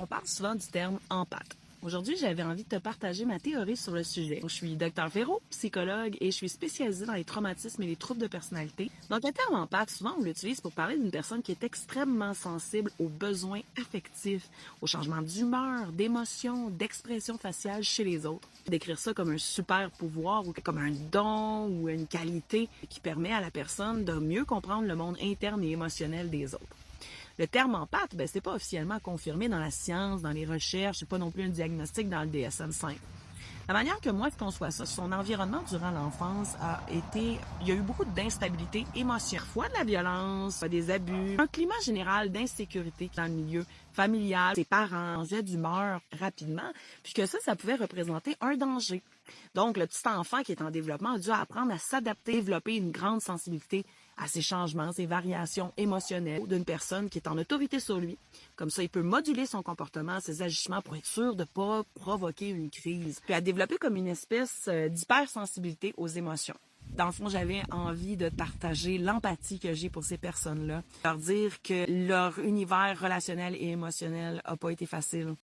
On parle souvent du terme empathe. Aujourd'hui, j'avais envie de te partager ma théorie sur le sujet. Je suis Dr Véro, psychologue, et je suis spécialisée dans les traumatismes et les troubles de personnalité. Donc, le terme empathe, souvent, on l'utilise pour parler d'une personne qui est extrêmement sensible aux besoins affectifs, aux changements d'humeur, d'émotion, d'expression faciale chez les autres. Décrire ça comme un super pouvoir ou comme un don ou une qualité qui permet à la personne de mieux comprendre le monde interne et émotionnel des autres. Le terme empathe, c'est pas officiellement confirmé dans la science, dans les recherches, c'est pas non plus un diagnostic dans le DSM-5. La manière que moi je conçois ça, son environnement durant l'enfance il y a eu beaucoup d'instabilité émotionnelle, parfois de la violence, des abus, un climat général d'insécurité dans le milieu familial, ses parents changeaient d'humeur rapidement, puis que ça pouvait représenter un danger. Donc, le petit enfant qui est en développement a dû apprendre à s'adapter, développer une grande sensibilité à ces changements, ces variations émotionnelles d'une personne qui est en autorité sur lui. Comme ça, il peut moduler son comportement, ses agissements pour être sûr de ne pas provoquer une crise. Puis à développer comme une espèce d'hypersensibilité aux émotions. Dans le fond, j'avais envie de partager l'empathie que j'ai pour ces personnes-là. Leur dire que leur univers relationnel et émotionnel n'a pas été facile.